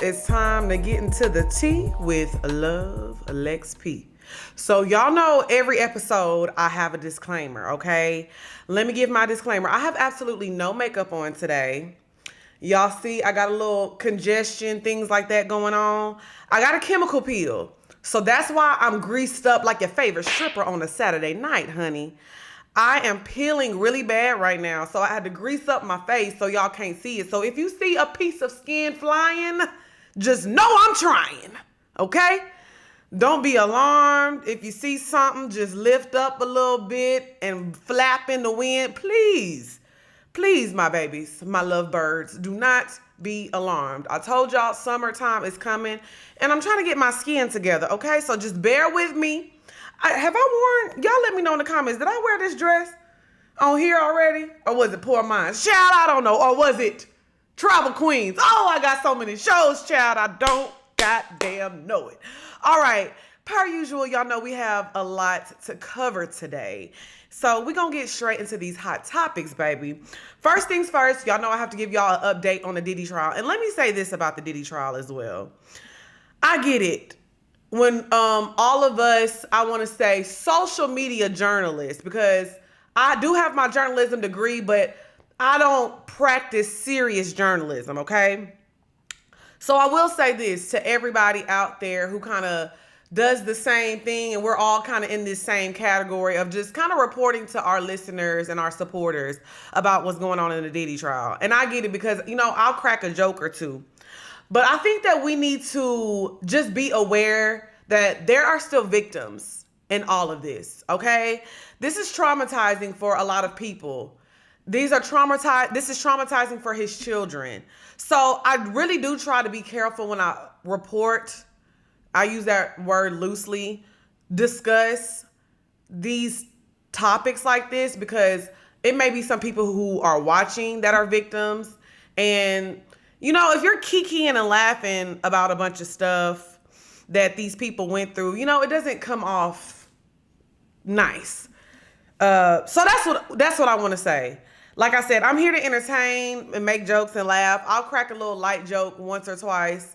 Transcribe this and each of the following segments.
it's time to get into the tea with Love, Lex P. So y'all know every episode I have a disclaimer, okay? Let me give my disclaimer. I have absolutely no makeup on today. Y'all see I got a little congestion, things like that going on. I got a chemical peel. So that's why I'm greased up like your favorite stripper on a Saturday night, honey. I am peeling really bad right now, so I had to grease up my face so y'all can't see it. So if you see a piece of skin flying, just know I'm trying, okay? Don't be alarmed. If you see something, just lift up a little bit and flap in the wind. Please, please, my babies, my lovebirds, do not be alarmed. I told y'all summertime is coming, and I'm trying to get my skin together, okay? So just bear with me. Have I worn, y'all let me know in the comments, did I wear this dress on here already? Or was it Poor Minds? Child, I don't know. Or was it Travel Queens? Oh, I got so many shows, child. I don't goddamn know it. All right. Per usual, y'all know we have a lot to cover today. So we're going to get straight into these hot topics, baby. First things first, y'all know I have to give y'all an update on the Diddy trial. And let me say this about the Diddy trial as well. I get it. When all of us, I want to say social media journalists, because I do have my journalism degree, but I don't practice serious journalism, okay? So I will say this to everybody out there who kind of does the same thing, and we're all kind of in this same category of just kind of reporting to our listeners and our supporters about what's going on in the Diddy trial. And I get it because, you know, I'll crack a joke or two. But I think that we need to just be aware that there are still victims in all of this, okay? This is traumatizing for a lot of people. This is traumatizing for his children. So I really do try to be careful when I report, I use that word loosely, discuss these topics like this, because it may be some people who are watching that are victims. And you know, if you're kikiing and laughing about a bunch of stuff that these people went through, you know, it doesn't come off nice. So that's what I want to say. Like I said, I'm here to entertain and make jokes and laugh. I'll crack a little light joke once or twice.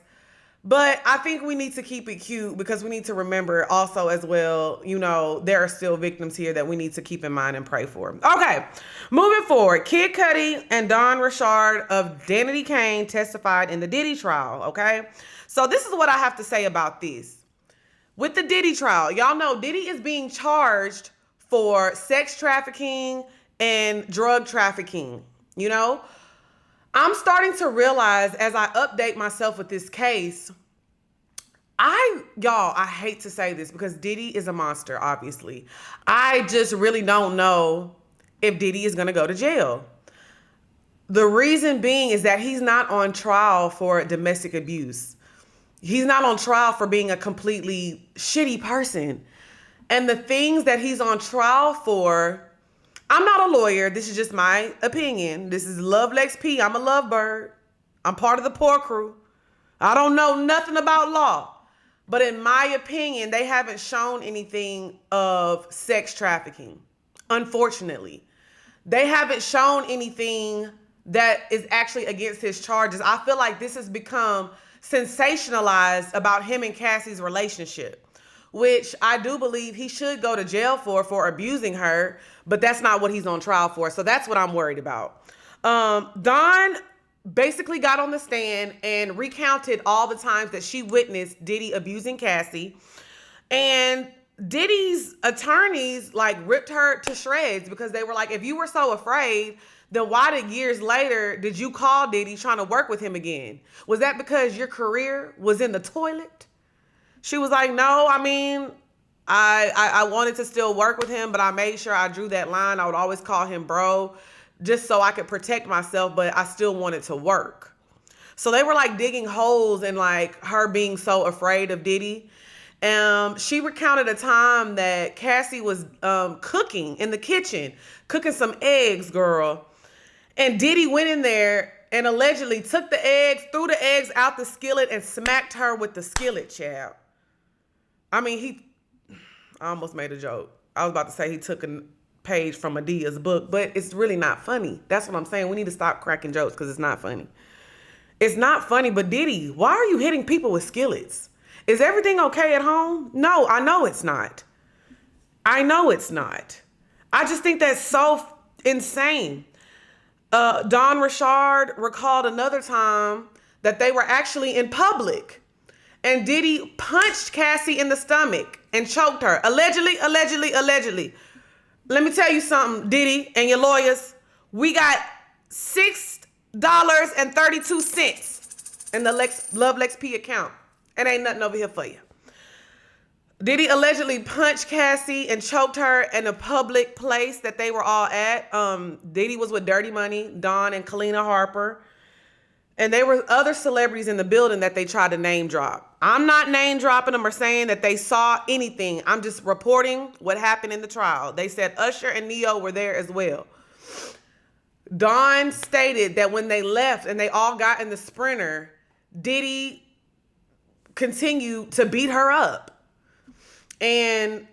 But I think we need to keep it cute because we need to remember also as well, you know, there are still victims here that we need to keep in mind and pray for. Okay, moving forward. Kid Cudi and Don Richard of Danity Kane testified in the Diddy trial, okay? So this is what I have to say about this. With the Diddy trial, y'all know Diddy is being charged for sex trafficking and drug trafficking, you know? I'm starting to realize as I update myself with this case, I hate to say this because Diddy is a monster, obviously. I just really don't know if Diddy is going to go to jail. The reason being is that he's not on trial for domestic abuse. He's not on trial for being a completely shitty person. And the things that he's on trial for, I'm not a lawyer. This is just my opinion. This is Love Lex P. I'm a lovebird. I'm part of the poor crew. I don't know nothing about law. But in my opinion, they haven't shown anything of sex trafficking. Unfortunately. They haven't shown anything that is actually against his charges. I feel like this has become sensationalized about him and Cassie's relationship, which I do believe he should go to jail for abusing her, but that's not what he's on trial for. So that's what I'm worried about. Dawn basically got on the stand and recounted all the times that she witnessed Diddy abusing Cassie. And Diddy's attorneys like ripped her to shreds because they were like, if you were so afraid, then why did years later did you call Diddy trying to work with him again? Was that because your career was in the toilet? She was like, no, I mean, I wanted to still work with him, but I made sure I drew that line. I would always call him bro just so I could protect myself, but I still wanted to work. So they were like digging holes in like her being so afraid of Diddy. She recounted a time that Cassie was cooking in the kitchen, cooking some eggs, girl. And Diddy went in there and allegedly took the eggs, threw the eggs out the skillet and smacked her with the skillet, child. I mean, I almost made a joke. I was about to say he took a page from Medea's book, but it's really not funny. That's what I'm saying. We need to stop cracking jokes because it's not funny. It's not funny, but Diddy, why are you hitting people with skillets? Is everything okay at home? No, I know it's not. I know it's not. I just think that's so insane. Don Richard recalled another time that they were actually in public and Diddy punched Cassie in the stomach and choked her. Allegedly, allegedly, allegedly. Let me tell you something, Diddy and your lawyers. We got $6.32 in the Lex P account. It ain't nothing over here for you. Diddy allegedly punched Cassie and choked her in a public place that they were all at. Diddy was with Dirty Money, Don and Kalina Harper. And there were other celebrities in the building that they tried to name drop. I'm not name dropping them or saying that they saw anything. I'm just reporting what happened in the trial. They said Usher and Neo were there as well. Don stated that when they left and they all got in the Sprinter, Diddy continued to beat her up. And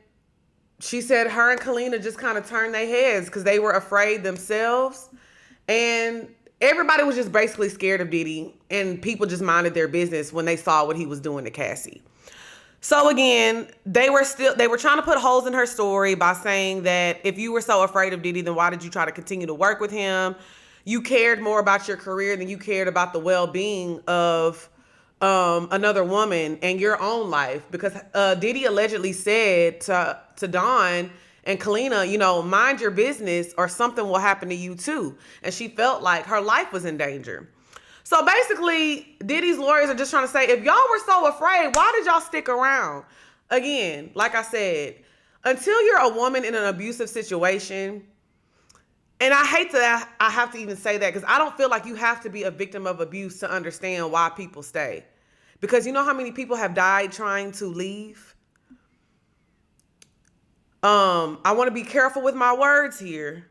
she said her and Kalina just kind of turned their heads because they were afraid themselves. And everybody was just basically scared of Diddy, and people just minded their business when they saw what he was doing to Cassie. So again, they were trying to put holes in her story by saying that if you were so afraid of Diddy, then why did you try to continue to work with him? You cared more about your career than you cared about the well-being of another woman and your own life, because Diddy allegedly said to Don and Kalina, mind your business or something will happen to you too. And she felt like her life was in danger. So basically, Diddy's lawyers are just trying to say, if y'all were so afraid, why did y'all stick around? Again, like I said, until you're a woman in an abusive situation, and I hate that I have to even say that because I don't feel like you have to be a victim of abuse to understand why people stay. Because you know how many people have died trying to leave? I want to be careful with my words here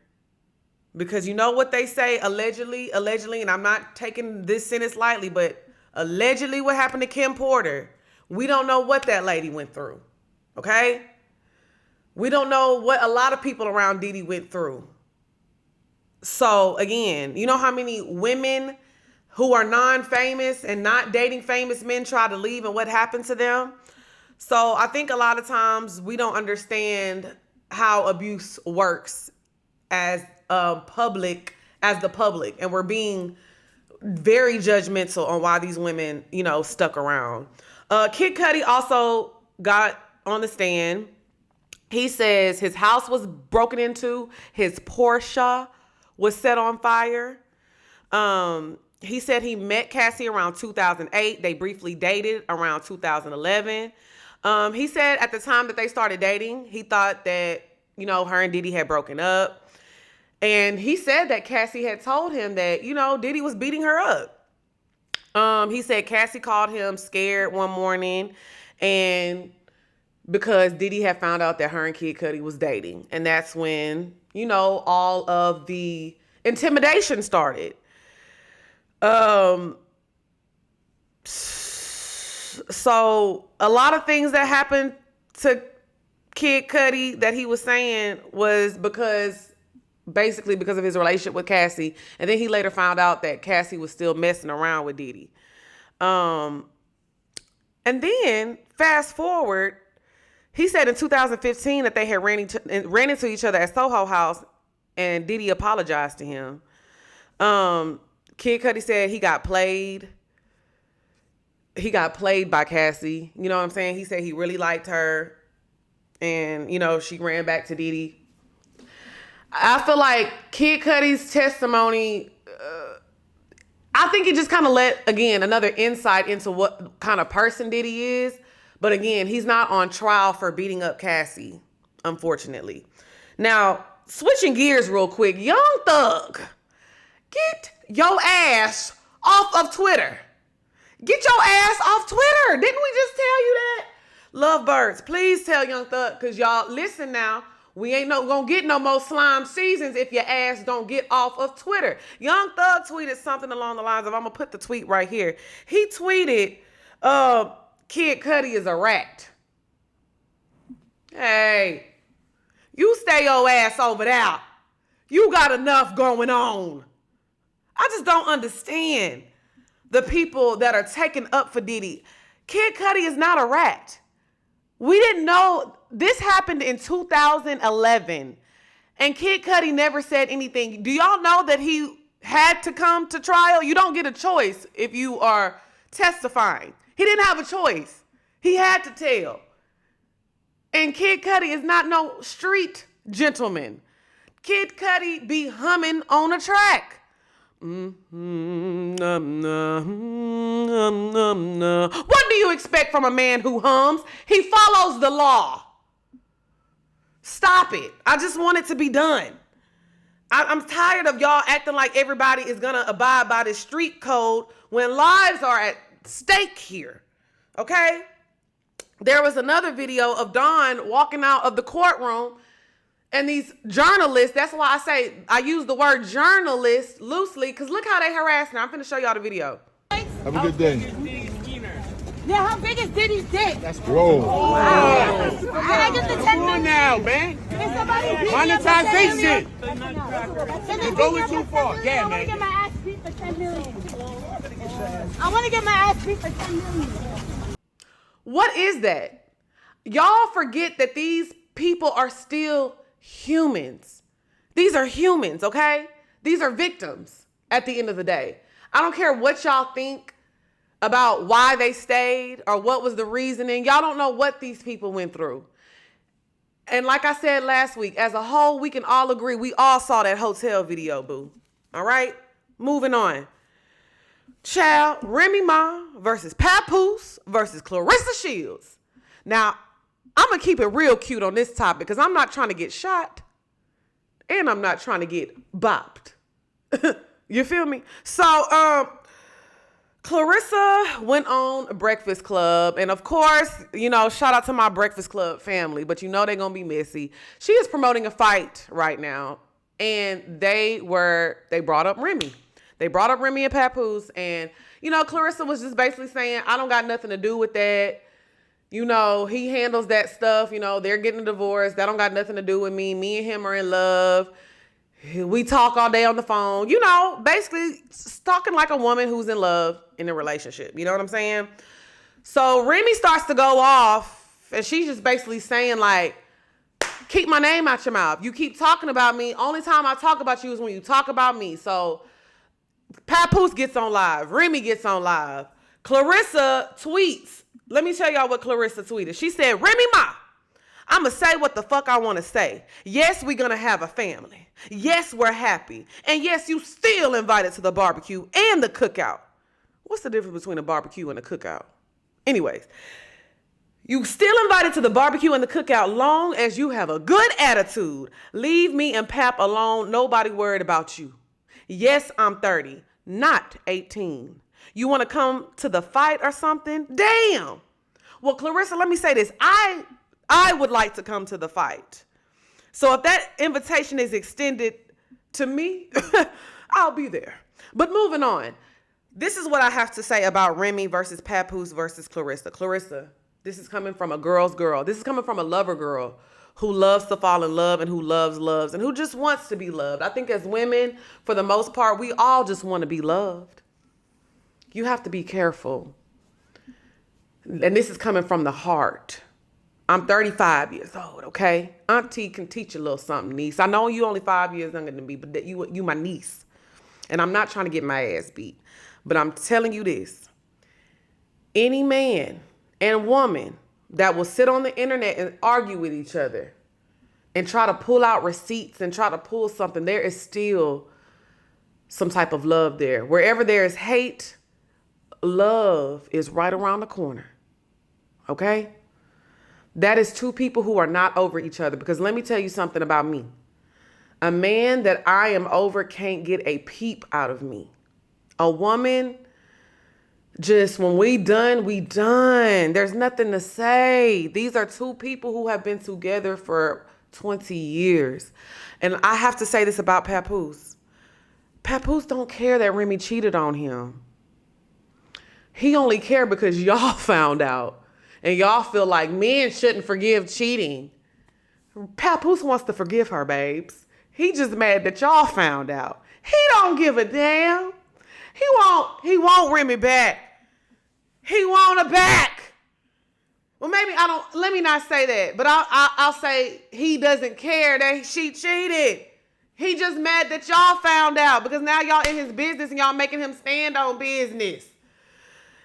because you know what they say, allegedly, and I'm not taking this sentence lightly, but allegedly what happened to Kim Porter, we don't know what that lady went through, okay? We don't know what a lot of people around Diddy went through. So again, you know how many women who are non-famous and not dating famous men try to leave and what happened to them? So I think a lot of times we don't understand how abuse works as the public, and we're being very judgmental on why these women, stuck around. Kid Cudi also got on the stand. He says his house was broken into, his Porsche was set on fire. He said he met Cassie around 2008. They briefly dated around 2011. He said at the time that they started dating, he thought that, her and Diddy had broken up. And he said that Cassie had told him that, Diddy was beating her up. He said Cassie called him scared one morning and because Diddy had found out that her and Kid Cudi was dating. And that's when, all of the intimidation started. So a lot of things that happened to Kid Cudi that he was saying was basically because of his relationship with Cassie. And then he later found out that Cassie was still messing around with Diddy. And then fast forward, he said in 2015 that they had ran into each other at Soho House and Diddy apologized to him. Kid Cudi said he got played. He got played by Cassie. You know what I'm saying? He said he really liked her. And, she ran back to Diddy. I feel like Kid Cudi's testimony, I think it just kind of let, again, another insight into what kind of person Diddy is. But again, he's not on trial for beating up Cassie, unfortunately. Now, switching gears real quick. Young Thug, get your ass off of Twitter. Get your ass off Twitter. Didn't we just tell you that? Lovebirds, please tell Young Thug, because y'all, listen now, we ain't gonna get no more slime seasons if your ass don't get off of Twitter. Young Thug tweeted something along the lines of, I'm gonna put the tweet right here. He tweeted, Kid Cudi is a rat. Hey, you stay your ass over there. You got enough going on. I just don't understand. the people that are taking up for Diddy. Kid Cudi is not a rat. We didn't know. This happened in 2011. And Kid Cudi never said anything. Do y'all know that he had to come to trial? You don't get a choice if you are testifying. He didn't have a choice. He had to tell. And Kid Cudi is not no street gentleman. Kid Cudi be humming on a track. What do you expect from a man who hums? He follows the law. Stop it. I just want it to be done. I'm tired of y'all acting like everybody is going to abide by this street code when lives are at stake here. Okay? There was another video of Don walking out of the courtroom, and these journalists, that's why I say I use the word journalist loosely, because look how they harassing her. I'm finna show y'all the video. Have a good day. Yeah, how big is Diddy's dick? That's whoa. Wow. Can I get the 10 Come on million? now, man. Can somebody beat me up for 10 Monetization. million? You're going too far. Yeah, I want to man. get my ass beat for 10 million. I want to get my ass beat for 10 million. What is that? Y'all forget that these people are still humans. These are humans, okay? These are victims at the end of the day. I don't care what y'all think about why they stayed or what was the reasoning. Y'all don't know what these people went through. And like I said last week, as a whole, we can all agree we all saw that hotel video, boo. All right? Moving on. Child, Remy Ma versus Papoose versus Clarissa Shields. Now, I'm going to keep it real cute on this topic because I'm not trying to get shot and I'm not trying to get bopped. You feel me? So, Clarissa went on Breakfast Club. And of course, you know, shout out to my Breakfast Club family, but you know they're going to be messy. She is promoting a fight right now. And they brought up Remy. They brought up Remi and Papoose. And, you know, Clarissa was just basically saying, I don't got nothing to do with that. You know, he handles that stuff. You know, they're getting a divorce. That don't got nothing to do with me. Me and him are in love. We talk all day on the phone. You know, basically talking like a woman who's in love in a relationship. You know what I'm saying? So Remy starts to go off and she's just basically saying like, keep my name out your mouth. You keep talking about me. Only time I talk about you is when you talk about me. So Papoose gets on live. Remy gets on live. Clarissa tweets. Let me tell y'all what Clarissa tweeted. She said, Remy Ma, I'm going to say what the fuck I want to say. Yes, we're going to have a family. Yes, we're happy. And yes, you still invited to the barbecue and the cookout. What's the difference between a barbecue and a cookout? Anyways, you still invited to the barbecue and the cookout long as you have a good attitude. Leave me and Pap alone. Nobody worried about you. Yes, I'm 30, not 18. You want to come to the fight or something? Damn. Well, Clarissa, let me say this. I would like to come to the fight. So if that invitation is extended to me, I'll be there. But moving on. This is what I have to say about Remy versus Papoose versus Clarissa. Clarissa, this is coming from a girl's girl. This is coming from a lover girl who loves to fall in love and who loves and who just wants to be loved. I think as women, for the most part, we all just want to be loved. You have to be careful. And this is coming from the heart. I'm 35 years old, okay? Auntie can teach you a little something, niece. I know you only 5 years younger than me, but that you my niece. And I'm not trying to get my ass beat. But I'm telling you this. Any man and woman that will sit on the internet and argue with each other and try to pull out receipts and try to pull something, there is still some type of love there. Wherever there is hate, love is right around the corner. Okay? That is two people who are not over each other. Because let me tell you something about me. A man that I am over can't get a peep out of me. A woman, just when we done, we done. There's nothing to say. These are two people who have been together for 20 years. And I have to say this about Papoose. Papoose don't care that Remy cheated on him. He only cared because y'all found out. And y'all feel like men shouldn't forgive cheating. Papoose wants to forgive her, babes. He just mad that y'all found out. He don't give a damn. He won't Remy back. He want her back. Well, maybe let me not say that, but I'll say he doesn't care that she cheated. He just mad that y'all found out because now y'all in his business and y'all making him stand on business.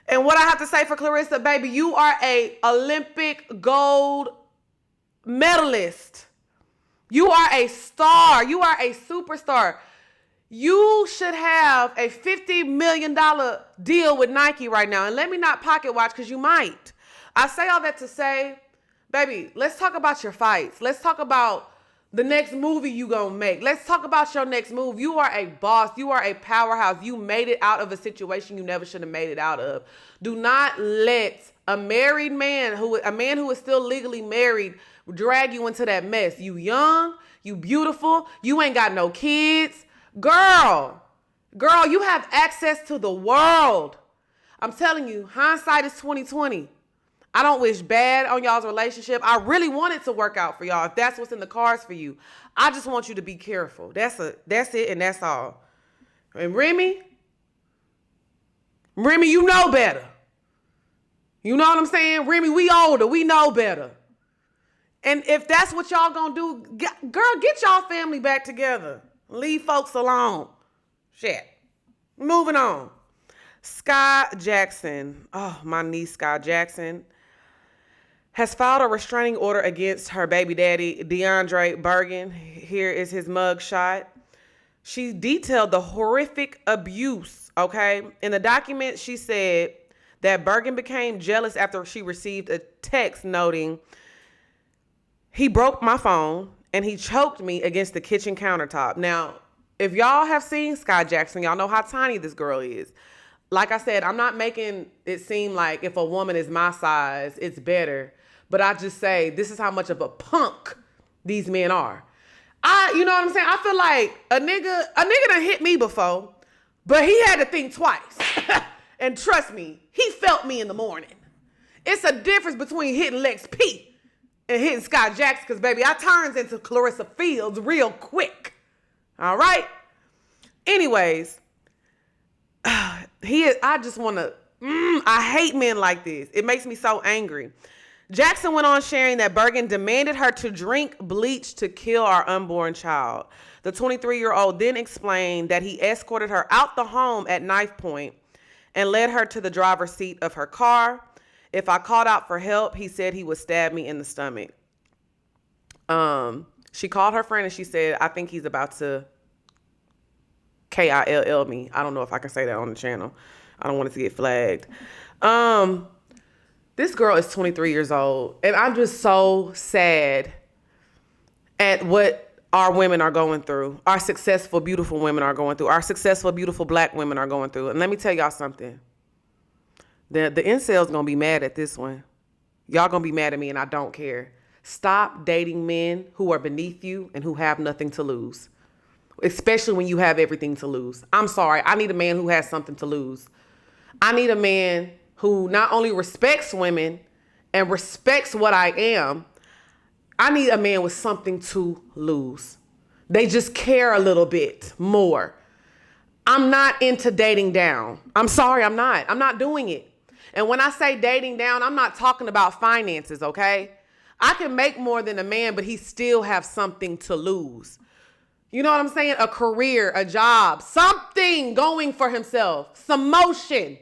And what I have to say for Clarissa, baby, you are a Olympic gold medalist. You are a star. You are a superstar. You should have a $50 million deal with Nike right now. And let me not pocket watch because you might. I say all that to say, baby, let's talk about your fights. Let's talk about the next movie you gonna make. Let's talk about your next move. You are a boss. You are a powerhouse. You made it out of a situation you never should have made it out of. Do not let a married man, a man who is still legally married, drag you into that mess. You young, you beautiful, you ain't got no kids. Girl, you have access to the world. I'm telling you, hindsight is 20/20. I don't wish bad on y'all's relationship. I really want it to work out for y'all if that's what's in the cards for you. I just want you to be careful. That's it, and that's all. And Remy, you know better. You know what I'm saying? Remy, we older. We know better. And if that's what y'all gonna do, girl, get y'all family back together. Leave folks alone. Shit. Moving on. Skai Jackson. Oh, my niece, Skai Jackson, has filed a restraining order against her baby daddy, DeAndre Bergen. Here is his mug shot. She detailed the horrific abuse, okay? In the document, she said that Bergen became jealous after she received a text noting, "He broke my phone and he choked me against the kitchen countertop." Now, if y'all have seen Skai Jackson, y'all know how tiny this girl is. Like I said, I'm not making it seem like if a woman is my size, it's better. But I just say, this is how much of a punk these men are. You know what I'm saying? I feel like a nigga done hit me before, but he had to think twice. And trust me, he felt me in the morning. It's a difference between hitting Lex P and hitting Skai Jackson, because baby, I turns into Clarissa Fields real quick. All right? Anyways, I hate men like this. It makes me so angry. Jackson went on sharing that Bergen demanded her to drink bleach to kill our unborn child. The 23-year-old then explained that he escorted her out the home at knife point and led her to the driver's seat of her car. If I called out for help, he said he would stab me in the stomach. She called her friend and she said, "I think he's about to KILL me." I don't know if I can say that on the channel. I don't want it to get flagged. This girl is 23 years old, and I'm just so sad at what our women are going through. Our successful, beautiful women are going through. Our successful, beautiful black women are going through. And let me tell y'all something. The incels gonna be mad at this one. Y'all gonna be mad at me, and I don't care. Stop dating men who are beneath you and who have nothing to lose. Especially when you have everything to lose. I'm sorry. I need a man who has something to lose. I need a man who not only respects women and respects what I am, I need a man with something to lose. They just care a little bit more. I'm not into dating down. I'm sorry, I'm not. I'm not doing it. And when I say dating down, I'm not talking about finances, okay? I can make more than a man, but he still have something to lose. You know what I'm saying? A career, a job, something going for himself, some motion.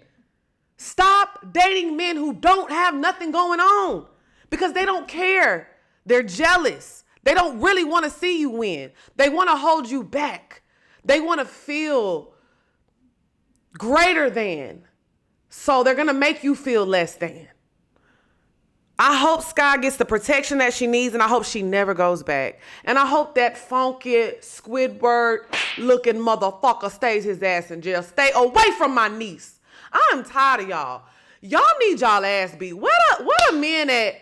Stop dating men who don't have nothing going on because they don't care. They're jealous. They don't really want to see you win. They want to hold you back. They want to feel greater than. So they're going to make you feel less than. I hope Skai gets the protection that she needs, and I hope she never goes back. And I hope that funky Squidward looking motherfucker stays his ass in jail. Stay away from my niece. I'm tired of y'all. Y'all need y'all ass beat. What a men at?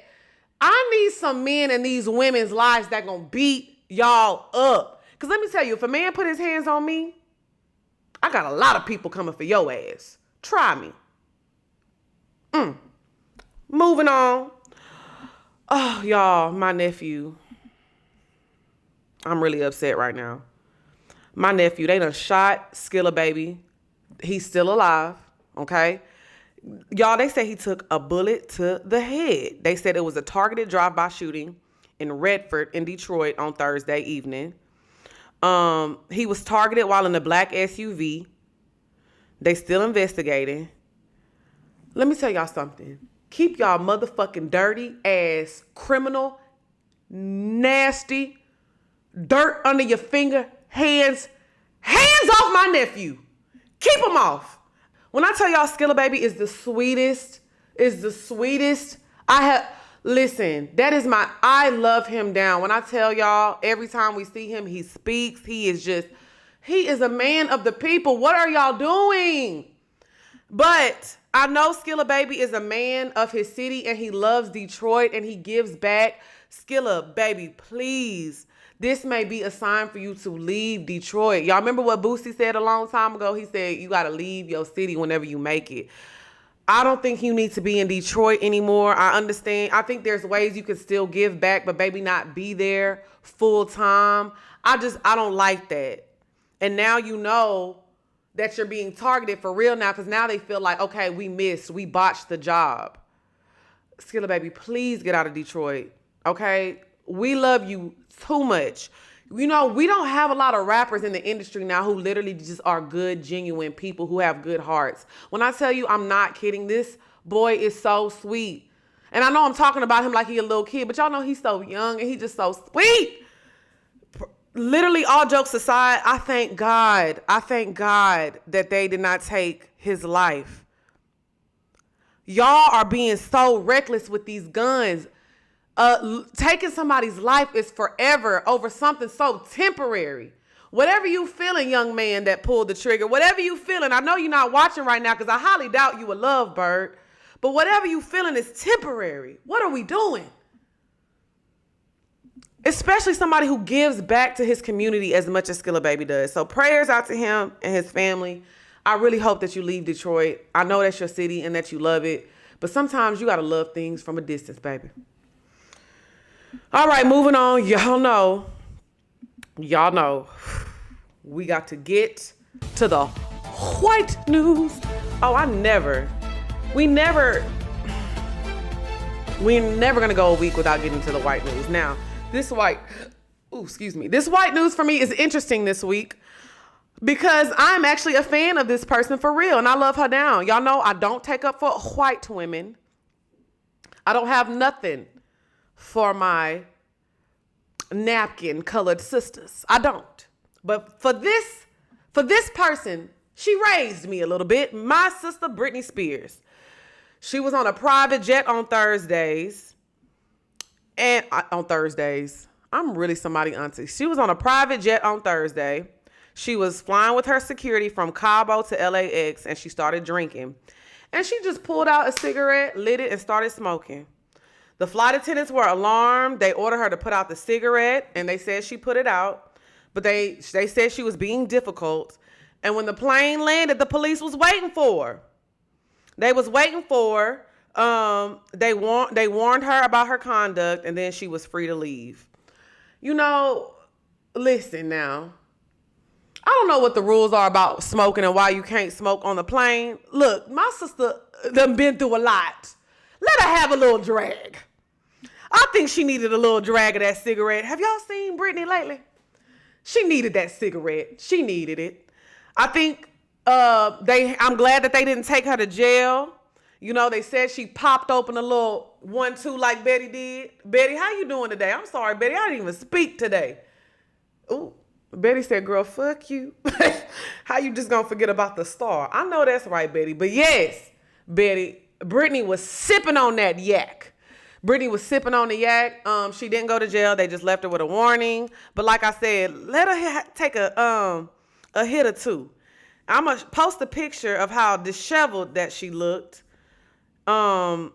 I need some men in these women's lives that gonna beat y'all up. Because let me tell you, if a man put his hands on me, I got a lot of people coming for your ass. Try me. Moving on. Oh, y'all, my nephew. I'm really upset right now. My nephew, they done shot Skilla Baby He's still alive, okay? Y'all, they say he took a bullet to the head. They said it was a targeted drive-by shooting in Redford in Detroit on Thursday evening. He was targeted while in a black SUV. They still investigating. Let me tell y'all something. Keep y'all motherfucking dirty ass, criminal, nasty, dirt under your finger, hands off my nephew. Keep them off. When I tell y'all Skilla Baby is the sweetest, listen, I love him down. When I tell y'all, every time we see him, he speaks. He is a man of the people. What are y'all doing? But I know Skilla Baby is a man of his city and he loves Detroit and he gives back. Skilla Baby, please. This may be a sign for you to leave Detroit. Y'all remember what Boosie said a long time ago? He said, you got to leave your city whenever you make it. I don't think you need to be in Detroit anymore. I understand. I think there's ways you can still give back, but baby, not be there full time. I don't like that. And now you know that you're being targeted for real now because now they feel like, okay, we botched the job. Skilla Baby, please get out of Detroit, okay? We love you too much. You know, we don't have a lot of rappers in the industry now who literally just are good, genuine people who have good hearts. When I tell you, I'm not kidding. This boy is so sweet. And I know I'm talking about him like he a little kid, but y'all know he's so young and he's just so sweet. Literally, all jokes aside, I thank God that they did not take his life. Y'all are being so reckless with these guns. Taking somebody's life is forever over something so temporary. Whatever you feeling, young man that pulled the trigger, whatever you feeling, I know you're not watching right now because I highly doubt you a lovebird, but whatever you feeling is temporary. What are we doing? Especially somebody who gives back to his community as much as Skilla Baby does. So prayers out to him and his family. I really hope that you leave Detroit. I know that's your city and that you love it, but sometimes you got to love things from a distance, baby. All right, moving on. Y'all know, we got to get to the white news. Oh, we're never going to go a week without getting to the white news. Now, this white news for me is interesting this week because I'm actually a fan of this person for real and I love her down. Y'all know I don't take up for white women. I don't have nothing for my napkin colored sisters. I don't. But for this person, she raised me a little bit. My sister, Britney Spears. She was on a private jet on Thursdays. I'm really somebody auntie. She was on a private jet on Thursday. She was flying with her security from Cabo to LAX and she started drinking. And she just pulled out a cigarette, lit it, and started smoking. The flight attendants were alarmed. They ordered her to put out the cigarette, and they said she put it out. But they said she was being difficult. And when the plane landed, the police was waiting for her. They was waiting for her. They warned her about her conduct, and then she was free to leave. You know, listen now. I don't know what the rules are about smoking and why you can't smoke on the plane. Look, my sister done been through a lot. Let her have a little drag. I think she needed a little drag of that cigarette. Have y'all seen Britney lately? She needed that cigarette. She needed it. I think I'm glad that they didn't take her to jail. You know, they said she popped open a little 1-2 like Betty did. Betty, how you doing today? I'm sorry, Betty. I didn't even speak today. Ooh, Betty said, girl, fuck you. How you just gonna forget about the star? I know that's right, Betty. But yes, Betty, Britney was sipping on that yak. Britney was sipping on the yak. She didn't go to jail. They just left her with a warning. But like I said, let her take a hit or two. I'm going to post a picture of how disheveled that she looked. I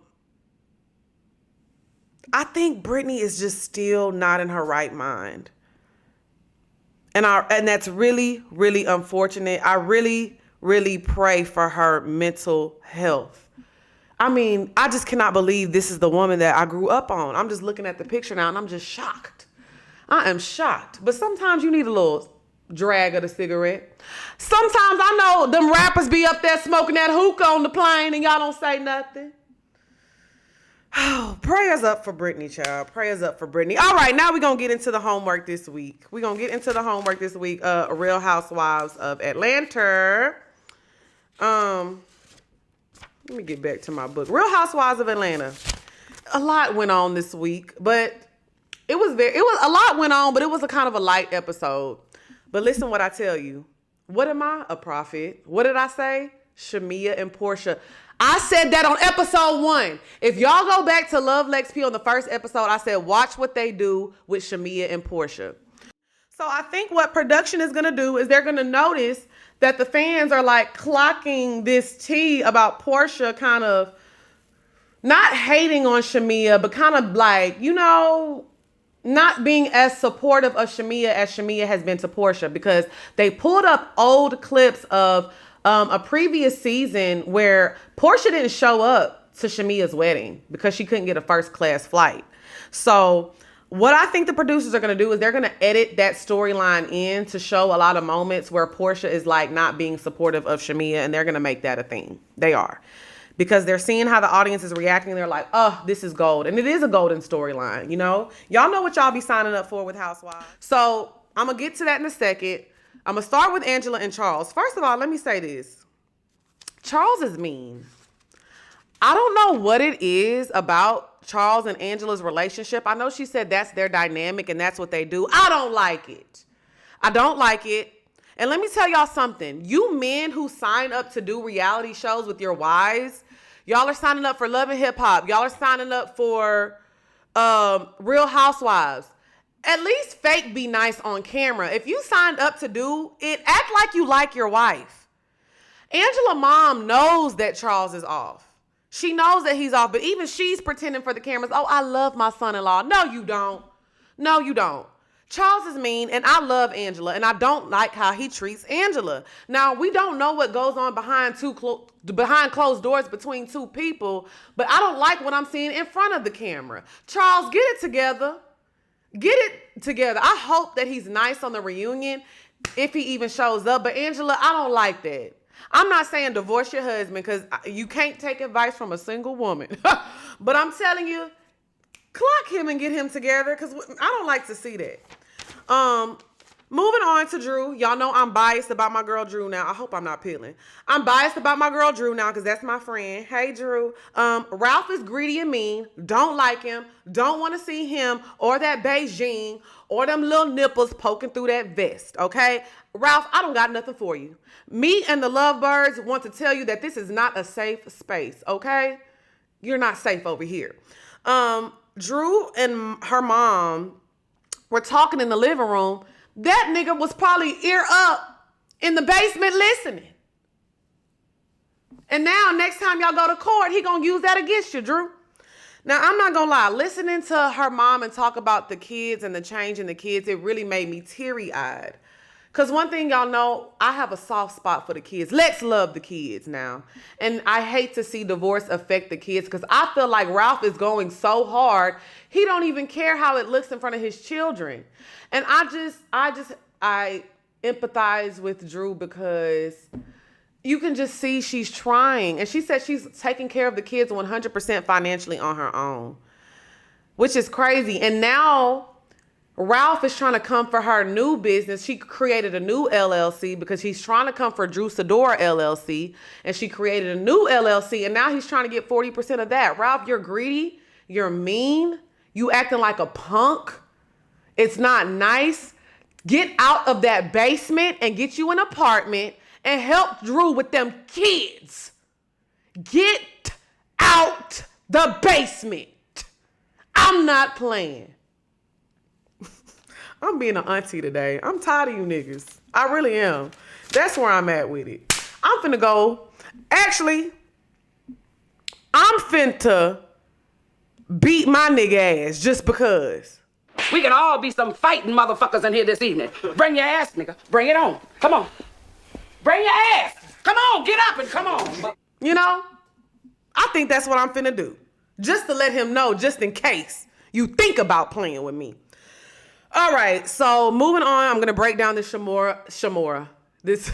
think Britney is just still not in her right mind. And that's really, really unfortunate. I really, really pray for her mental health. I mean, I just cannot believe this is the woman that I grew up on. I'm just looking at the picture now and I'm just shocked. I am shocked. But sometimes you need a little drag of the cigarette. Sometimes I know them rappers be up there smoking that hookah on the plane and y'all don't say nothing. Oh, prayers up for Britney, child. Prayers up for Britney. All right, now we're going to get into the homework this week. Real Housewives of Atlanta. Let me get back to my book. Real Housewives of Atlanta. A lot went on this week, but it was a lot went on, but it was a kind of a light episode. But listen what I tell you. What am I? A prophet. What did I say? Shamia and Portia. I said that on episode 1. If y'all go back to Love Lex P on the first episode, I said, watch what they do with Shamia and Portia. So I think what production is going to do is they're going to notice that the fans are like clocking this tea about Portia kind of not hating on Shamia, but kind of like, not being as supportive of Shamia as Shamia has been to Portia, because they pulled up old clips of a previous season where Portia didn't show up to Shamia's wedding because she couldn't get a first class flight. So what I think the producers are going to do is they're going to edit that storyline in to show a lot of moments where Portia is like not being supportive of Shamia, and they're going to make that a thing. They are. Because they're seeing how the audience is reacting. They're like, oh, this is gold. And it is a golden storyline, Y'all know what y'all be signing up for with Housewives. So I'm going to get to that in a second. I'm going to start with Angela and Charles. First of all, let me say this. Charles is mean. I don't know what it is about Charles and Angela's relationship. I know she said that's their dynamic and that's what they do. I don't like it. And let me tell y'all something. You men who sign up to do reality shows with your wives, y'all are signing up for Love and Hip Hop. Y'all are signing up for Real Housewives. At least fake be nice on camera. If you signed up to do it, act like you like your wife. Angela mom knows that Charles is off. She knows that he's off, but even she's pretending for the cameras. Oh, I love my son-in-law. No, you don't. Charles is mean, and I love Angela, and I don't like how he treats Angela. Now, we don't know what goes on behind closed doors between two people, but I don't like what I'm seeing in front of the camera. Charles, get it together. I hope that he's nice on the reunion, if he even shows up. But Angela, I don't like that. I'm not saying divorce your husband, because you can't take advice from a single woman. But I'm telling you, clock him and get him together, because I don't like to see that. Moving on to Drew. Y'all know I'm biased about my girl Drew now. I hope I'm not peeling. I'm biased about my girl Drew now because that's my friend. Hey, Drew. Ralph is greedy and mean. Don't like him. Don't want to see him or that Beijing or them little nipples poking through that vest, okay? Ralph, I don't got nothing for you. Me and the lovebirds want to tell you that this is not a safe space, okay? You're not safe over here. Drew and her mom were talking in the living room. That nigga was probably ear up in the basement listening. And now next time y'all go to court, he gonna use that against you, Drew. Now, I'm not gonna lie. Listening to her mom and talk about the kids and the change in the kids, it really made me teary-eyed. Because one thing y'all know, I have a soft spot for the kids. Let's love the kids now. And I hate to see divorce affect the kids because I feel like Ralph is going so hard, he don't even care how it looks in front of his children. And I empathize with Drew because you can just see she's trying. And she said she's taking care of the kids 100% financially on her own, which is crazy. And now Ralph is trying to come for her new business. She created a new LLC because he's trying to come for Drew Sidora LLC. And she created a new LLC. And now he's trying to get 40% of that. Ralph, you're greedy. You're mean. You acting like a punk. It's not nice. Get out of that basement and get you an apartment and help Drew with them kids. Get out the basement. I'm not playing. I'm being an auntie today. I'm tired of you niggas. I really am. That's where I'm at with it. I'm finna go. Actually, I'm finna beat my nigga ass just because. We can all be some fighting motherfuckers in here this evening. Bring your ass, nigga. Bring it on. Come on. Bring your ass. Come on. Get up and come on. You know, I think that's what I'm finna do. Just to let him know, just in case you think about playing with me. All right, so moving on, I'm gonna break down this this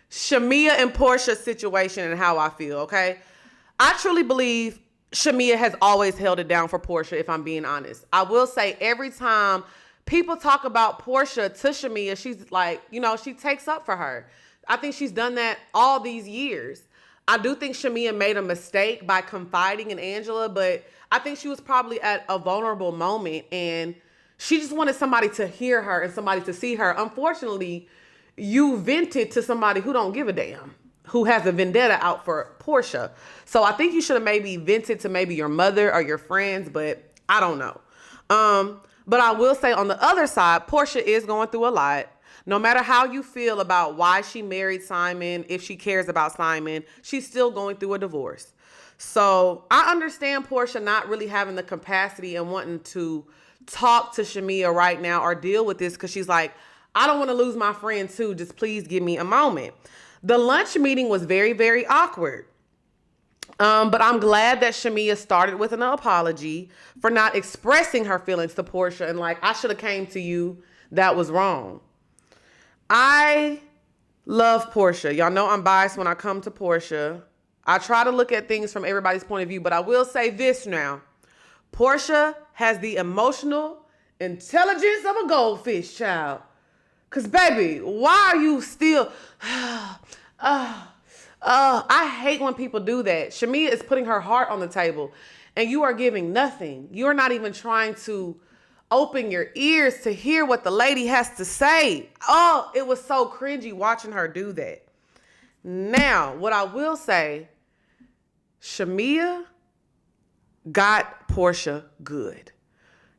Shamia and Portia situation and how I feel. Okay, I truly believe Shamia has always held it down for Portia. If I'm being honest, I will say every time people talk about Portia to Shamia, she's like, she takes up for her. I think she's done that all these years. I do think Shamia made a mistake by confiding in Angela, but I think she was probably at a vulnerable moment and she just wanted somebody to hear her and somebody to see her. Unfortunately, you vented to somebody who don't give a damn, who has a vendetta out for Portia. So I think you should have maybe vented to maybe your mother or your friends, but I don't know. But I will say on the other side, Portia is going through a lot. No matter how you feel about why she married Simon, if she cares about Simon, she's still going through a divorce. So I understand Portia not really having the capacity and wanting to talk to Shamia right now or deal with this because she's like, I don't want to lose my friend too. Just please give me a moment. The lunch meeting was very, very awkward. But I'm glad that Shamia started with an apology for not expressing her feelings to Portia and like, I should have came to you. That was wrong. I love Portia. Y'all know I'm biased when I come to Portia. I try to look at things from everybody's point of view, but I will say this now. Portia has the emotional intelligence of a goldfish, child. Because, baby, why are you still... I hate when people do that. Shamia is putting her heart on the table, and you are giving nothing. You're not even trying to open your ears to hear what the lady has to say. Oh, it was so cringy watching her do that. Now, what I will say, Shamia got Portia good.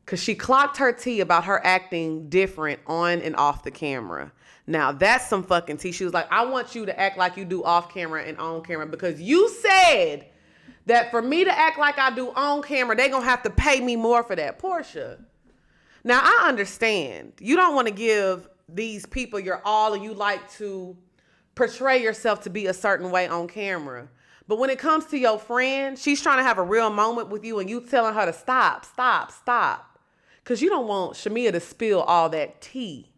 Because she clocked her tea about her acting different on and off the camera. Now, that's some fucking tea. She was like, I want you to act like you do off camera and on camera because you said that for me to act like I do on camera, they're going to have to pay me more for that. Portia. Now, I understand. You don't want to give these people your all and you like to portray yourself to be a certain way on camera. But when it comes to your friend, she's trying to have a real moment with you and you telling her to stop. Because you don't want Shamia to spill all that tea.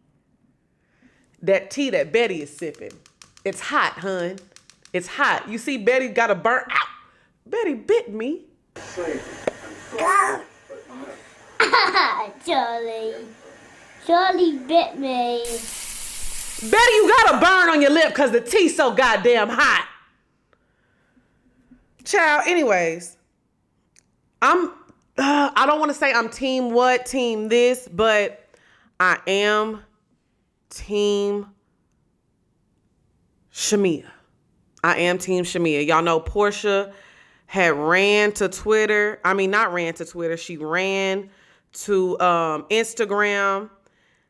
That tea that Betty is sipping. It's hot, hun. It's hot. You see Betty got a burnt out. Betty bit me. Charlie bit me. Betty, you got a burn on your lip because the tea's so goddamn hot. Child, anyways. I don't want to say I'm team what, team this, but I am team Shamia. I am team Shamia. Y'all know Portia had ran to Twitter. I mean, not ran to Twitter. She ran to Instagram.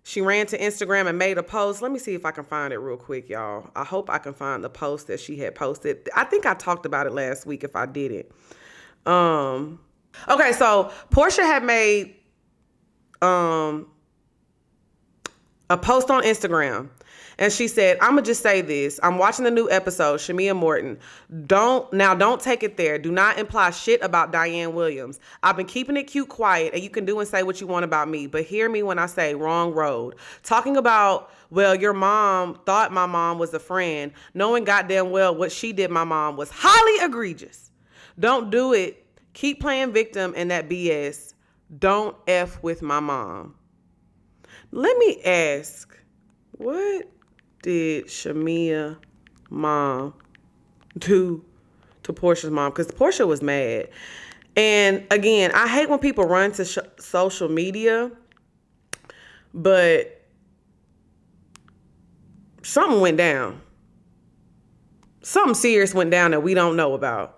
She ran to Instagram and made a post. Let me see if I can find it real quick, y'all. I hope I can find the post that she had posted. I think I talked about it last week if I didn't. Okay, so Portia had made a post on Instagram. And she said, I'm going to just say this. I'm watching the new episode, Shamia Morton. Don't take it there. Do not imply shit about Diane Williams. I've been keeping it cute, quiet, and you can do and say what you want about me. But hear me when I say wrong road. Talking about, well, your mom thought my mom was a friend. Knowing goddamn well what she did my mom was highly egregious. Don't do it. Keep playing victim and that BS. Don't F with my mom. Let me ask, what did Shamia mom do to Portia's mom? Because Portia was mad. And again, I hate when people run to social media, but something went down. Something serious went down that we don't know about.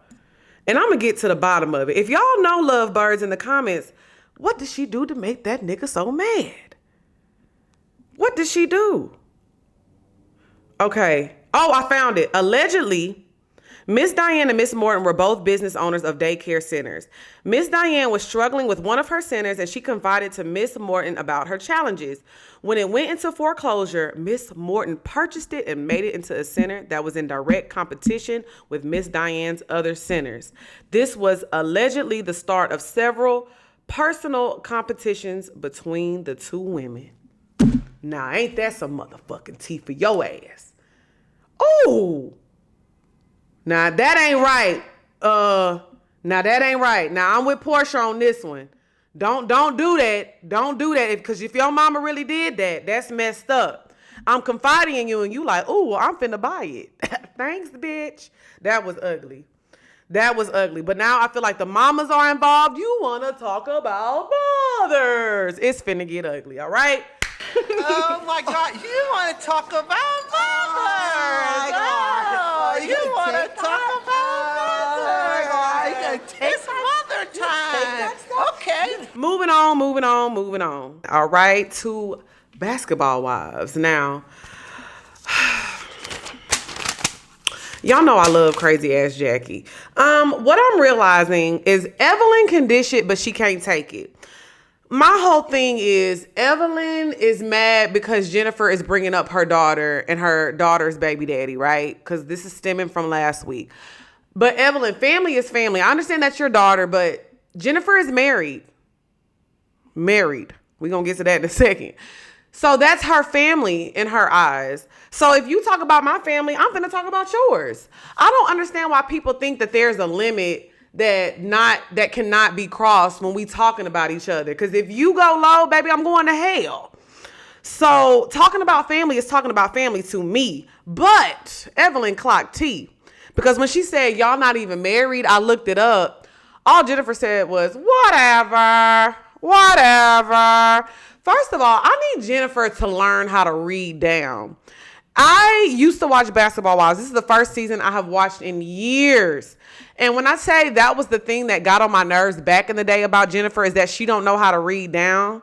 And I'm going to get to the bottom of it. If y'all know Lovebirds in the comments, what did she do to make that nigga so mad? What did she do? Okay. Oh, I found it. Allegedly, Miss Diane and Miss Morton were both business owners of daycare centers. Miss Diane was struggling with one of her centers and she confided to Miss Morton about her challenges. When it went into foreclosure, Miss Morton purchased it and made it into a center that was in direct competition with Miss Diane's other centers. This was allegedly the start of several personal competitions between the two women. Nah, ain't that some motherfucking tea for your ass? Ooh. Now that ain't right. Now that ain't right. Now I'm with Portia on this one. Don't do that. Don't do that. Because if your mama really did that, that's messed up. I'm confiding in you and you like, ooh, well, I'm finna buy it. Thanks, bitch. That was ugly. That was ugly. But now I feel like the mamas are involved. You want to talk about mothers. It's finna get ugly, all right? Oh my God, you want to talk about mothers? Oh, you want to talk about mothers? It's mother time. Okay. Moving on. All right, to Basketball Wives. Now, y'all know I love crazy ass Jackie. What I'm realizing is Evelyn can dish it, but she can't take it. My whole thing is Evelyn is mad because Jennifer is bringing up her daughter and her daughter's baby daddy, right? Because this is stemming from last week. But Evelyn, family is family. I understand that's your daughter, but Jennifer is married. Married. We're going to get to that in a second. So that's her family in her eyes. So if you talk about my family, I'm going to talk about yours. I don't understand why people think that there's a limit that cannot be crossed when we talking about each other. Because if you go low, baby, I'm going to hell. So talking about family is talking about family to me. But Evelyn clocked T. Because when she said, y'all not even married, I looked it up. All Jennifer said was, whatever. First of all, I need Jennifer to learn how to read down. I used to watch Basketball Wives. This is the first season I have watched in years. And when I say that was the thing that got on my nerves back in the day about Jennifer is that she don't know how to read down.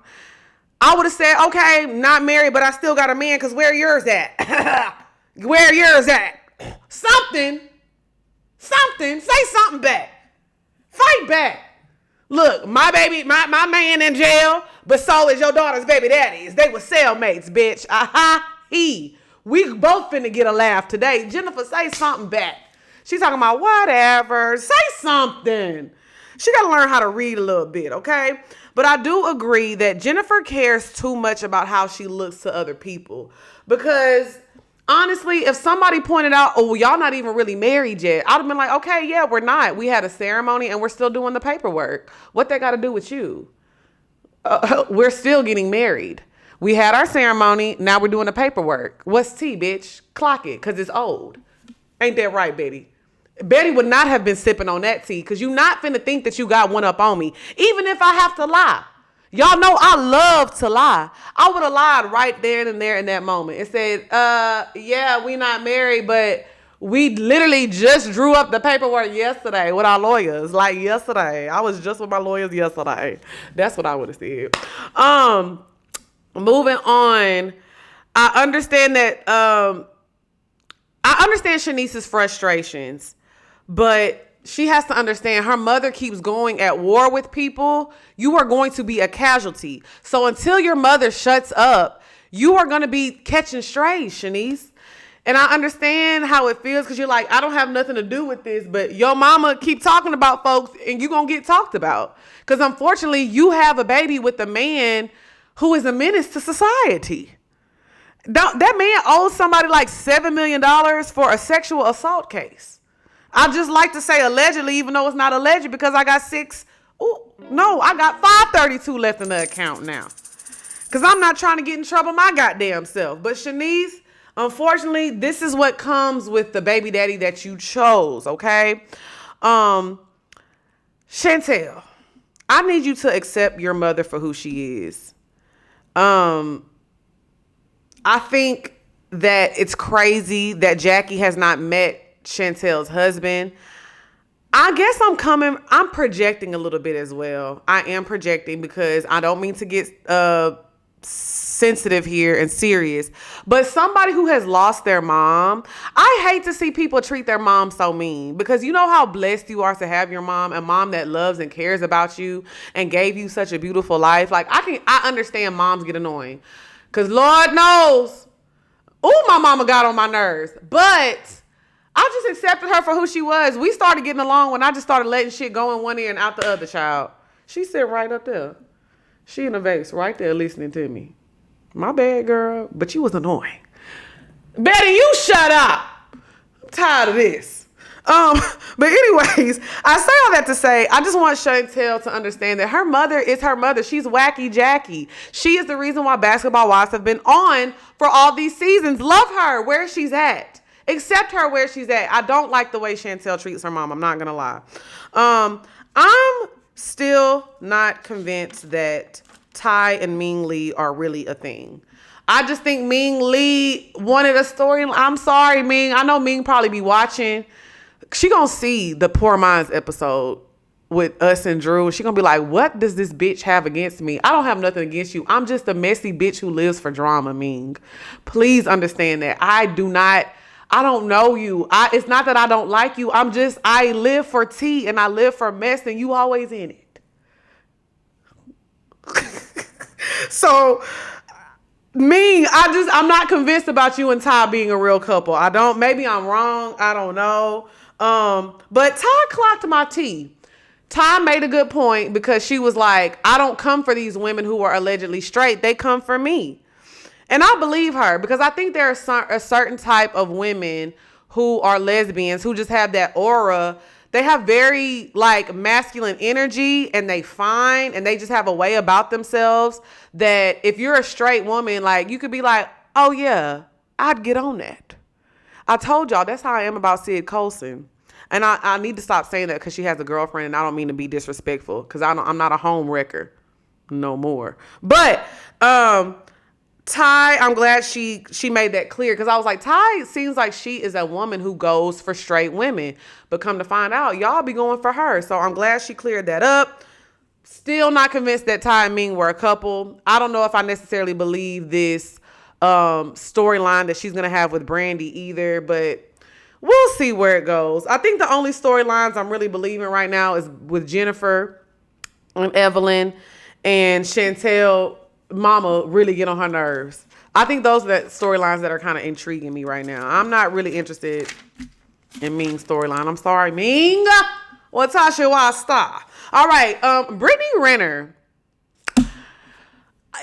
I would have said, okay, not married, but I still got a man because where yours at? Where yours at? Something. Say something back. Fight back. Look, my baby, my man in jail, but so is your daughter's baby daddies. They were cellmates, bitch. We both finna get a laugh today. Jennifer, say something back. She's talking about whatever. Say something. She got to learn how to read a little bit, okay? But I do agree that Jennifer cares too much about how she looks to other people. Because honestly, if somebody pointed out, oh, y'all not even really married yet, I'd have been like, okay, yeah, we're not. We had a ceremony and we're still doing the paperwork. What that got to do with you? We're still getting married. We had our ceremony. Now we're doing the paperwork. What's tea, bitch? Clock it, because it's old. Ain't that right, Betty? Betty would not have been sipping on that tea because you not finna think that you got one up on me. Even if I have to lie. Y'all know I love to lie. I would have lied right there and there in that moment. It said, yeah, we not married, but we literally just drew up the paperwork yesterday with our lawyers. Like yesterday. I was just with my lawyers yesterday. That's what I would have said. Moving on. I understand that I understand Shanice's frustrations, but she has to understand her mother keeps going at war with people. You are going to be a casualty. So until your mother shuts up, you are going to be catching strays, Shanice. And I understand how it feels because you're like, I don't have nothing to do with this, but your mama keep talking about folks and you're going to get talked about. Because unfortunately, you have a baby with a man who is a menace to society. That man owes somebody like $7 million for a sexual assault case. I just like to say allegedly, even though it's not alleged, because I got I got 532 left in the account now. Because I'm not trying to get in trouble my goddamn self. But Shanice, unfortunately, this is what comes with the baby daddy that you chose, okay? Chantel, I need you to accept your mother for who she is. I think that it's crazy that Jackie has not met Chantel's husband. I guess I'm projecting a little bit as well. I am projecting because I don't mean to get sensitive here and serious, but somebody who has lost their mom, I hate to see people treat their mom so mean because you know how blessed you are to have your mom, a mom that loves and cares about you and gave you such a beautiful life. Like I understand moms get annoying because Lord knows, my mama got on my nerves, but I just accepted her for who she was. We started getting along when I just started letting shit go in one ear and out the other, child. She sit right up there. She in the vase right there listening to me. My bad, girl. But you was annoying. Betty, you shut up. I'm tired of this. But anyways, I say all that to say, I just want Chantel to understand that her mother is her mother. She's wacky Jackie. She is the reason why Basketball Wives have been on for all these seasons. Love her where she's at. Accept her where she's at. I don't like the way Chantel treats her mom. I'm not going to lie. I'm still not convinced that Ty and Ming Lee are really a thing. I just think Ming Lee wanted a story. I'm sorry, Ming. I know Ming probably be watching. She gonna see the Poor Minds episode with us and Drew. She gonna be like, what does this bitch have against me? I don't have nothing against you. I'm just a messy bitch who lives for drama, Ming. Please understand that. I don't know you. It's not that I don't like you. I live for tea and I live for mess and you always in it. So, Ming, I'm not convinced about you and Ty being a real couple. Maybe I'm wrong. I don't know. But Ty clocked my tea. Ty made a good point because she was like, I don't come for these women who are allegedly straight. They come for me. And I believe her because I think there are a certain type of women who are lesbians who just have that aura. They have very like masculine energy and they fine and they just have a way about themselves that if you're a straight woman, like you could be like, oh yeah, I'd get on that. I told y'all that's how I am about Sid Colson. And I need to stop saying that because she has a girlfriend and I don't mean to be disrespectful because I'm not a home wrecker no more. But Ty, I'm glad she made that clear because I was like, Ty seems like she is a woman who goes for straight women. But come to find out, y'all be going for her. So I'm glad she cleared that up. Still not convinced that Ty and Ming were a couple. I don't know if I necessarily believe this storyline that she's going to have with Brandy either, but we'll see where it goes. I think the only storylines I'm really believing right now is with Jennifer and Evelyn and Chantel. Mama really get on her nerves. I think those are the storylines that are kind of intriguing me right now. I'm not really interested in Ming's storyline. I'm sorry, Ming. Well, Tasha, why stop? All right, Brittany Renner.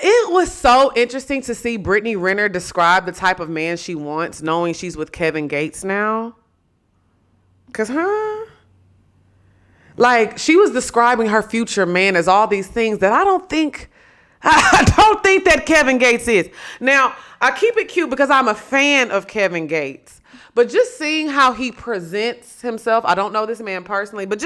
It was so interesting to see Brittany Renner describe the type of man she wants, knowing she's with Kevin Gates now. Cause, like she was describing her future man as all these things that I don't think that Kevin Gates is. Now, I keep it cute because I'm a fan of Kevin Gates. But just seeing how he presents himself, I don't know this man personally, but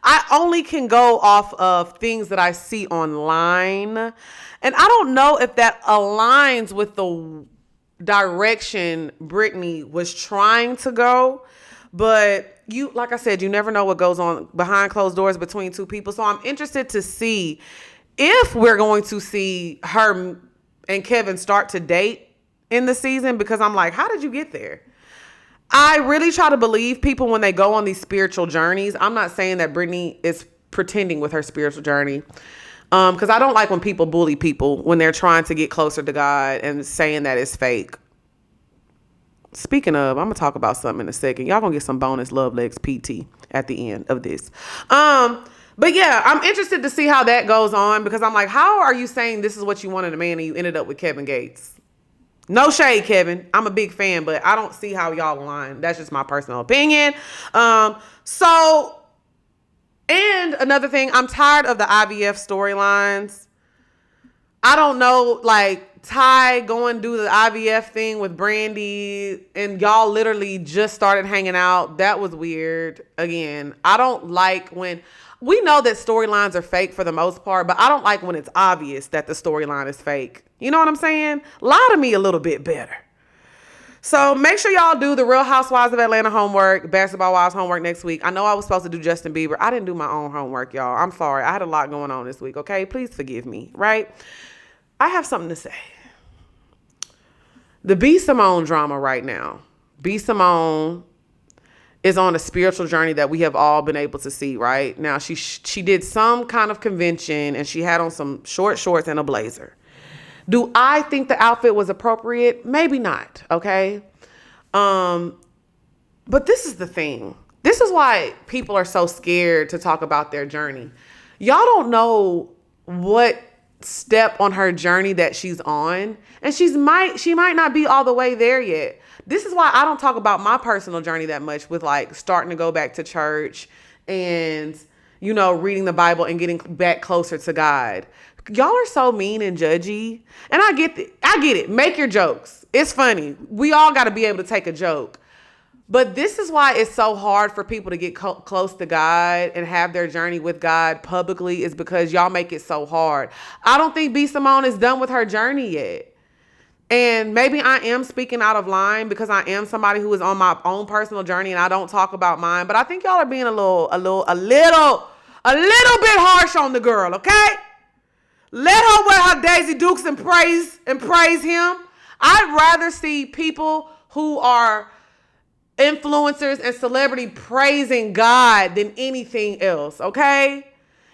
I only can go off of things that I see online. And I don't know if that aligns with the direction Brittany was trying to go. But like I said, you never know what goes on behind closed doors between two people. So I'm interested to see if we're going to see her and Kevin start to date in the season, because I'm like, how did you get there? I really try to believe people when they go on these spiritual journeys. I'm not saying that Brittany is pretending with her spiritual journey, because I don't like when people bully people when they're trying to get closer to God and saying that it's fake. Speaking of, I'm going to talk about something in a second. Y'all going to get some bonus love Lex PT at the end of this. But yeah, I'm interested to see how that goes on, because I'm like, how are you saying this is what you wanted a man and you ended up with Kevin Gates? No shade, Kevin. I'm a big fan, but I don't see how y'all align. That's just my personal opinion. And another thing, I'm tired of the IVF storylines. I don't know, like Ty going do the IVF thing with Brandy and y'all literally just started hanging out. That was weird. Again, I don't like when we know that storylines are fake for the most part, but I don't like when it's obvious that the storyline is fake. You know what I'm saying? Lie to me a little bit better. So make sure y'all do the Real Housewives of Atlanta homework, Basketball Wives homework next week. I know I was supposed to do Justin Bieber. I didn't do my own homework, y'all. I'm sorry. I had a lot going on this week, okay? Please forgive me, right? I have something to say. The B. Simone drama right now. B. Simone is on a spiritual journey that we have all been able to see, right? Now, she did some kind of convention and she had on some short shorts and a blazer. Do I think the outfit was appropriate? Maybe not, okay? But this is the thing. This is why people are so scared to talk about their journey. Y'all don't know what step on her journey that she's on, and she might not be all the way there yet. This is why I don't talk about my personal journey that much, with like starting to go back to church and, you know, reading the Bible and getting back closer to God. Y'all are so mean and judgy. And I get it. Make your jokes. It's funny. We all got to be able to take a joke. But this is why it's so hard for people to get close to God and have their journey with God publicly, is because y'all make it so hard. I don't think B. Simone is done with her journey yet. And maybe I am speaking out of line because I am somebody who is on my own personal journey and I don't talk about mine. But I think y'all are being a little bit harsh on the girl, okay? Let her wear her Daisy Dukes and praise him. I'd rather see people who are influencers and celebrity praising God than anything else, okay?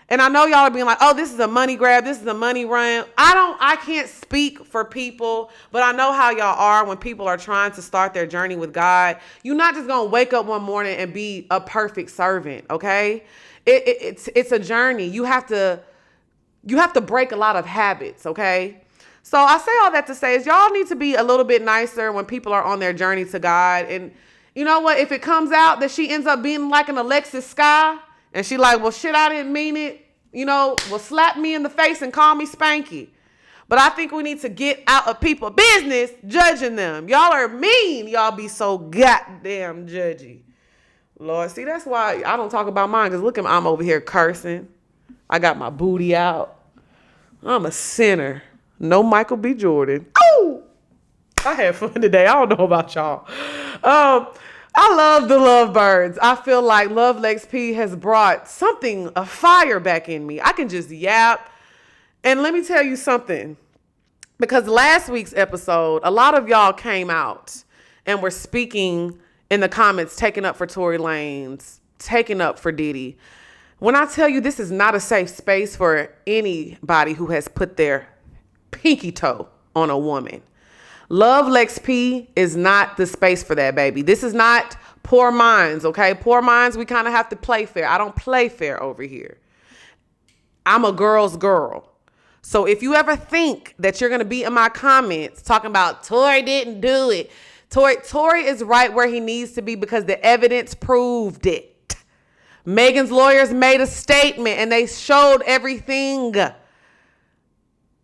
And I know y'all are being like, oh, this is a money grab. This is a money run. I can't speak for people, but I know how y'all are when people are trying to start their journey with God. You're not just going to wake up one morning and be a perfect servant, okay? It's a journey. You have to break a lot of habits, okay? So I say all that to say is y'all need to be a little bit nicer when people are on their journey to God. And you know what? If it comes out that she ends up being like an Alexis Skai, and she like, well, shit, I didn't mean it. You know, well, slap me in the face and call me Spanky. But I think we need to get out of people's business judging them. Y'all are mean. Y'all be so goddamn judgy. Lord, see, that's why I don't talk about mine. Because look at me, I'm over here cursing. I got my booty out. I'm a sinner. No Michael B. Jordan. Oh! I had fun today. I don't know about y'all. I love the Lovebirds. I feel like Love Lex P has brought a fire back in me. I can just yap. And let me tell you something. Because last week's episode, a lot of y'all came out and were speaking in the comments, taking up for Tory Lanez, taking up for Diddy. When I tell you this is not a safe space for anybody who has put their pinky toe on a woman. Love Lex P is not the space for that, baby. This is not Poor Minds, okay? Poor Minds, we kind of have to play fair. I don't play fair over here. I'm a girl's girl. So if you ever think that you're going to be in my comments talking about Tory didn't do it, Tory is right where he needs to be because the evidence proved it. Megan's lawyers made a statement and they showed everything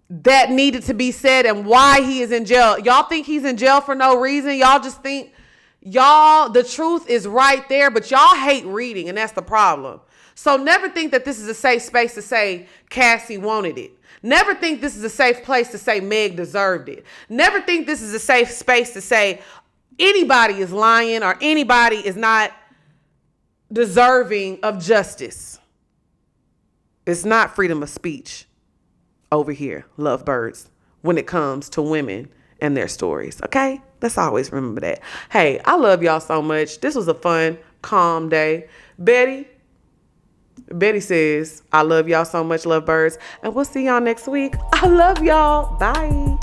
that needed to be said and why he is in jail. Y'all think he's in jail for no reason? Y'all just think, the truth is right there, but y'all hate reading, and that's the problem. So never think that this is a safe space to say Cassie wanted it. Never think this is a safe place to say Meg deserved it. Never think this is a safe space to say anybody is lying or anybody is not deserving of justice. It's not freedom of speech over here, Lovebirds, when it comes to women and their stories, okay? Let's always remember that. Hey, I love y'all so much. This was a fun, calm day. Betty says, I love y'all so much, Lovebirds, and we'll see y'all next week. I love y'all. Bye.